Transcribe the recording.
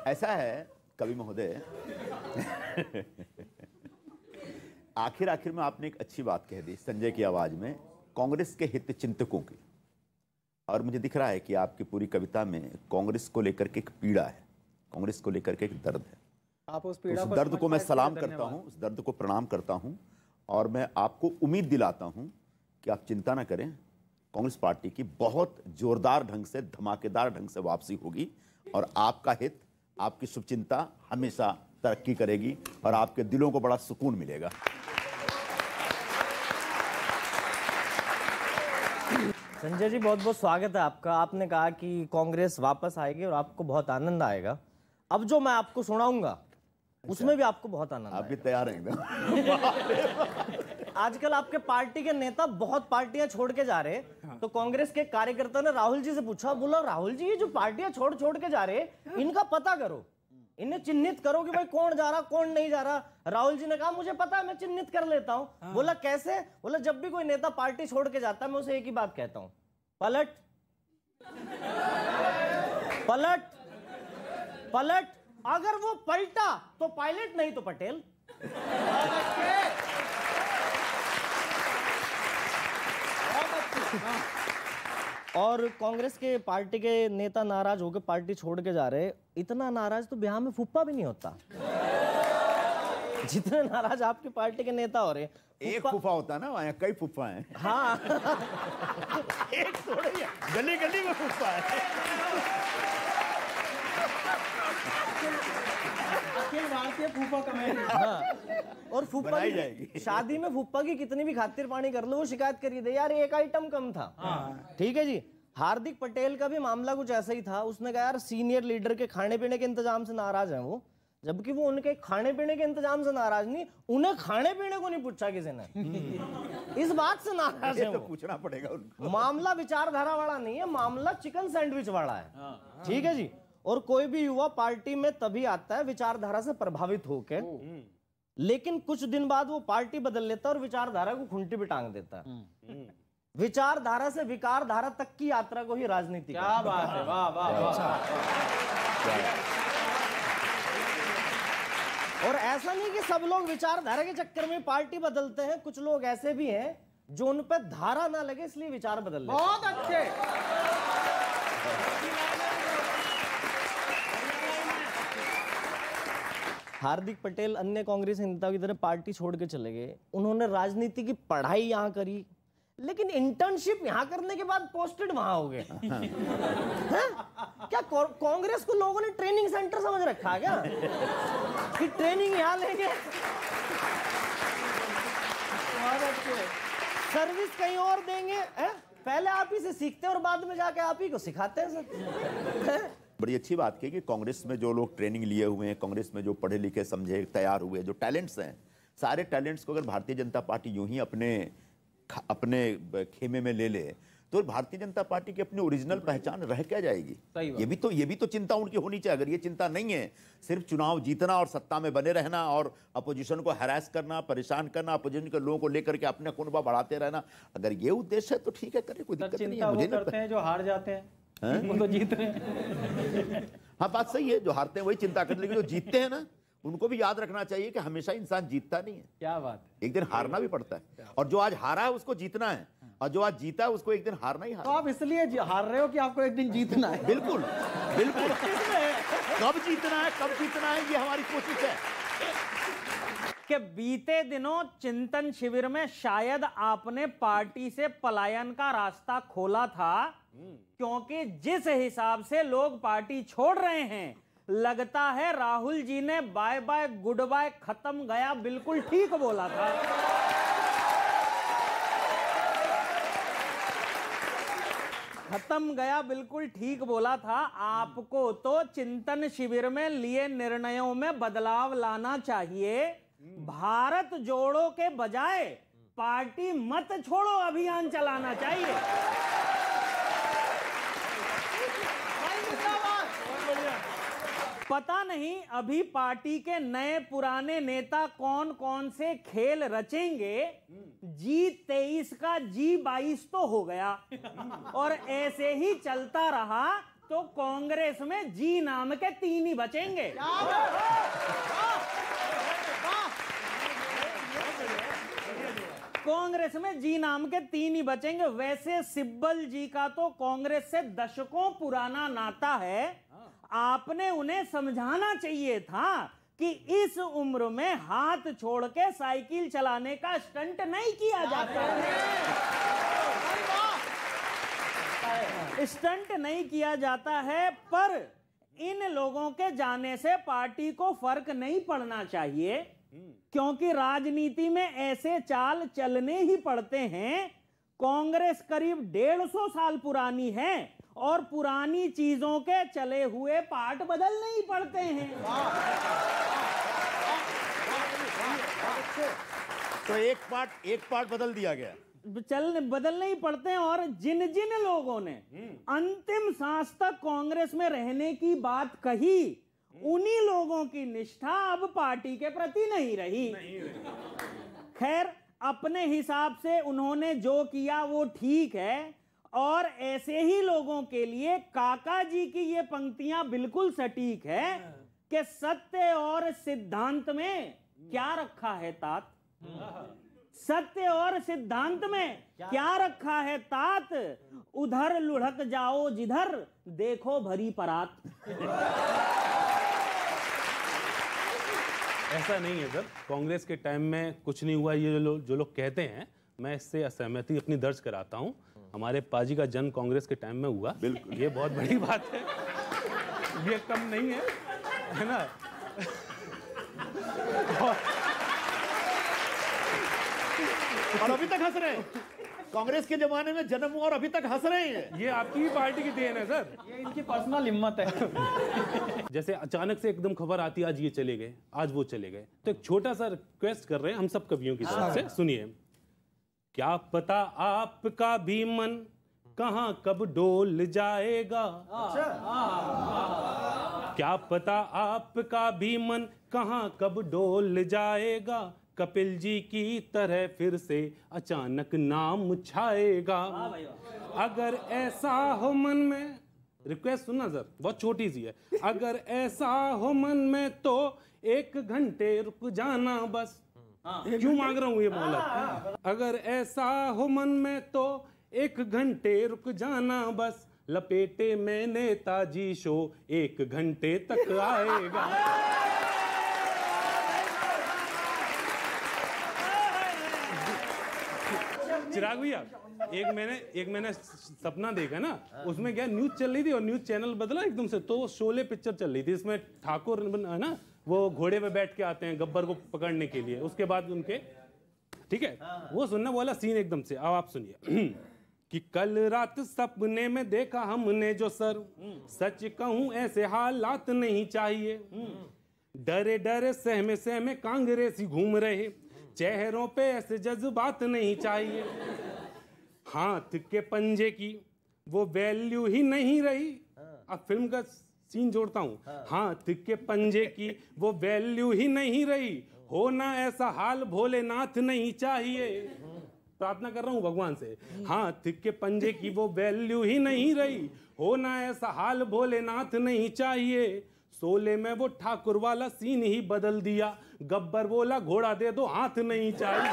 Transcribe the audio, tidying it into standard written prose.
ऐसा है कवि महोदय, आखिर में आपने एक अच्छी बात कह दी संजय की आवाज में, कांग्रेस के हित चिंतकों की। और मुझे दिख रहा है कि आपकी पूरी कविता में कांग्रेस को लेकर के एक पीड़ा है, कांग्रेस को लेकर के एक दर्द है। आप उस पीड़ा को दर्द को मैं सलाम करता हूं, उस दर्द को प्रणाम करता हूं, और मैं आपको उम्मीद दिलाता हूं कि आप चिंता ना करें, कांग्रेस पार्टी की बहुत जोरदार ढंग से, धमाकेदार ढंग से वापसी होगी और आपका हित, आपकी शुभचिंता हमेशा तरक्की करेगी और आपके दिलों को बड़ा सुकून मिलेगा। संजय जी, बहुत बहुत स्वागत है आपका। आपने कहा कि कांग्रेस वापस आएगी और आपको बहुत आनंद आएगा। अब जो मैं आपको सुनाऊंगा उसमें भी आपको बहुत आनंद आप भी तैयार हैं एकदम? आजकल आपके पार्टी के नेता बहुत पार्टियां छोड़ के जा रहे हैं, तो कांग्रेस के कार्यकर्ता ने राहुल जी से पूछा, बोला राहुल जी ये जो पार्टियां छोड़ के जा रहे इनका पता करो, इन्हें चिन्हित करो कि भाई कौन जा रहा कौन नहीं जा रहा। राहुल जी ने कहा मुझे पता है, मैं चिन्हित कर लेता हूं। बोला कैसे? बोला जब भी कोई नेता पार्टी छोड़ के जाता है मैं उसे एक ही बात कहता हूं, पलट पलट पलट। अगर वो पलटा तो पायलट, नहीं तो पटेल। और कांग्रेस के पार्टी के नेता नाराज होकर पार्टी छोड़ के जा रहे, इतना नाराज तो बिहार में फुप्पा भी नहीं होता जितने नाराज आपकी पार्टी के नेता हो रहे। एक फूफा होता है ना, वहाँ कई फूफा हैं। हाँ एक थोड़े ही है, गली गली में फूफा है। अखिल भारतीय फूफा कमेटी। हाँ। और फूफा की शादी में फूफा की कितनी भी खातिर पानी कर लो, वो शिकायत करिए दे यार एक आइटम कम था। ठीक है जी। हार्दिक पटेल का भी मामला कुछ ऐसा ही था। उसने कहा यार सीनियर लीडर के खाने पीने के इंतजाम से नाराज हैं वो, जबकि वो उनके खाने पीने के इंतजाम से नाराज नहीं, उन्हें खाने पीने को नहीं पूछा किसी ने। इस बात से नाराज है तो पूछना पड़ेगा उनको। मामला विचारधारा वाला नहीं है, मामला चिकन सैंडविच वाला है। ठीक है जी। और कोई भी युवा पार्टी में तभी आता है विचारधारा से प्रभावित होकर, लेकिन कुछ दिन बाद वो पार्टी बदल लेता है और विचारधारा को खूंटी पे टांग देता है। विचारधारा से विकार धारा तक की यात्रा को ही राजनीति। क्या बात है, वाह वाह वाह। और ऐसा नहीं कि सब लोग विचारधारा के चक्कर में पार्टी बदलते हैं, कुछ लोग ऐसे भी हैं जो उन पर धारा ना लगे इसलिए विचार बदल लेते हैं। बहुत अच्छे। हार्दिक पटेल अन्य कांग्रेस नेताओं की तरह पार्टी छोड़ के चले गए। उन्होंने राजनीति की पढ़ाई यहां करी, लेकिन इंटर्नशिप यहां करने के बाद पोस्टेड वहां हो गए। क्या कांग्रेस को लोगों ने ट्रेनिंग सेंटर समझ रखा है क्या कि ट्रेनिंग यहां लेंगे, सर्विस कहीं और देंगे? पहले आप ही से सीखते हैं और बाद में जाके आप ही को सिखाते हैं सर। बड़ी अच्छी बात की कि कांग्रेस में जो लोग ट्रेनिंग लिए हुए हैं, कांग्रेस में जो पढ़े लिखे समझे तैयार हुए जो टैलेंट्स हैं, सारे टैलेंट्स को अगर भारतीय जनता पार्टी यूं ही अपने खेमे में ले ले तो भारतीय जनता पार्टी की अपनी ओरिजिनल पहचान रह क्या जाएगी? ये भी तो चिंता उनकी होनी चाहिए। अगर ये चिंता नहीं है, सिर्फ चुनाव जीतना और सत्ता में बने रहना और अपोजिशन को हैरास करना, परेशान करना, अपोजिशन के लोगों को लेकर के अपने कुनबा बढ़ाते रहना, अगर ये उद्देश्य है तो ठीक है, करे, कोई दिक्कत नहीं है। मुझे करते हैं जो हार जाते हैं, वो तो जीत रहे हैं। हाँ, बात सही है, जो हारते हैं वही चिंता करने लगे, जो जीतते हैं ना उनको भी याद रखना चाहिए कि हमेशा इंसान जीतता नहीं है। क्या बात है। एक दिन हारना भी पड़ता है, और जो आज हारा है उसको जीतना है, और जो आज जीता है उसको एक दिन हारना ही। तो आप इसलिए हार रहे हो कि आपको एक दिन जीतना है। बिल्कुल बिल्कुल। कब जीतना है ये हमारी कोशिश है। कि बीते दिनों चिंतन शिविर में शायद आपने पार्टी से पलायन का रास्ता खोला था, क्योंकि जिस हिसाब से लोग पार्टी छोड़ रहे हैं, लगता है राहुल जी ने बाय बाय गुड बाय खत्म गया बिल्कुल ठीक बोला था। खत्म गया बिल्कुल ठीक बोला था। आपको तो चिंतन शिविर में लिए निर्णयों में बदलाव लाना चाहिए। भारत जोड़ो के बजाय पार्टी मत छोड़ो अभियान चलाना चाहिए। पता नहीं अभी पार्टी के नए पुराने नेता कौन कौन से खेल रचेंगे। G23 का G22 तो हो गया, और ऐसे ही चलता रहा तो कांग्रेस में जी नाम के 3 ही बचेंगे। कांग्रेस में जी नाम के 3 ही बचेंगे। वैसे सिब्बल जी का तो कांग्रेस से दशकों पुराना नाता है। आपने उन्हें समझाना चाहिए था कि इस उम्र में हाथ छोड़ के साइकिल चलाने का स्टंट नहीं किया जाता है। स्टंट नहीं किया जाता है, पर इन लोगों के जाने से पार्टी को फर्क नहीं पड़ना चाहिए, क्योंकि राजनीति में ऐसे चाल चलने ही पड़ते हैं। कांग्रेस करीब 150 साल पुरानी है और पुरानी चीजों के चले हुए पार्ट बदलने ही पड़ते हैं। तो एक पार्ट बदल दिया गया, बदलने ही पड़ते हैं। और जिन जिन लोगों ने अंतिम सांस तक कांग्रेस में रहने की बात कही, उन्हीं लोगों की निष्ठा अब पार्टी के प्रति नहीं रही। खैर, अपने हिसाब से उन्होंने जो किया वो ठीक है। और ऐसे ही लोगों के लिए काका जी की ये पंक्तियां बिल्कुल सटीक है कि सत्य और सिद्धांत में क्या रखा है तात। सत्य और सिद्धांत में क्या रखा है तात, उधर लुढ़क जाओ जिधर देखो भरी परात। ऐसा नहीं है सर, कांग्रेस के टाइम में कुछ नहीं हुआ। ये जो लोग कहते हैं, मैं इससे असहमति अपनी दर्ज कराता हूं। हमारे पाजी का जन्म कांग्रेस के टाइम में हुआ, बिल्कुल, ये बहुत बड़ी बात है, ये कम नहीं है ना। और अभी तक हंस रहे हैं। कांग्रेस के जमाने में जन्म हुआ और अभी तक हंस रहे हैं। ये आपकी पार्टी की देन है सर, ये इनकी पर्सनल हिम्मत है। जैसे अचानक से एकदम खबर आती है, आज ये चले गए, आज वो चले गए, तो एक छोटा सा रिक्वेस्ट कर रहे हैं हम सब कवियों की तरफ से, सुनिए। क्या पता आपका भी मन कहां कब डोल जाएगा, क्या पता आपका भी मन कहां कब डोल जाएगा, कपिल जी की तरह फिर से अचानक नाम छाएगा। अगर ऐसा हो मन में, रिक्वेस्ट सुनना सर, बहुत छोटी सी है, अगर ऐसा हो मन में तो 1 घंटे रुक जाना बस। क्यों मांग रहा हूं ये मोहलत? अगर ऐसा हो मन में तो 1 घंटे रुक जाना बस, लपेटे में नेताजी शो 1 घंटे तक आएगा। चिराग भैया, एक मैंने सपना देखा ना, उसमें क्या न्यूज चल रही थी और न्यूज चैनल बदला एकदम से, तो शोले पिक्चर चल रही थी। इसमें ठाकुर है ना, वो घोड़े पे बैठ के आते हैं गब्बर को पकड़ने के लिए, उसके बाद उनके, ठीक है, वो सुनना वाला सीन एकदम से। अब आप सुनिए कि कल रात सपने में देखा हमने जो सर, सच कहूं ऐसे हालात नहीं चाहिए, डरे डरे सहमे सहमे कांग्रेसी घूम रहे, चेहरों पे ऐसे जज्बात नहीं चाहिए, हाथ के पंजे की वो वैल्यू ही नहीं रही। अब फिल्म का सीन जोड़ता हूं, हाथ के पंजे की वो वैल्यू ही नहीं रही, होना ऐसा हाल भोलेनाथ नहीं चाहिए। प्रार्थना कर रहा हूं भगवान से, हाथ के पंजे की वो वैल्यू ही नहीं रही, होना ऐसा हाल भोलेनाथ नहीं चाहिए। शोले में वो ठाकुर वाला सीन ही बदल दिया, गब्बर बोला घोड़ा दे दो हाथ नहीं चाहिए।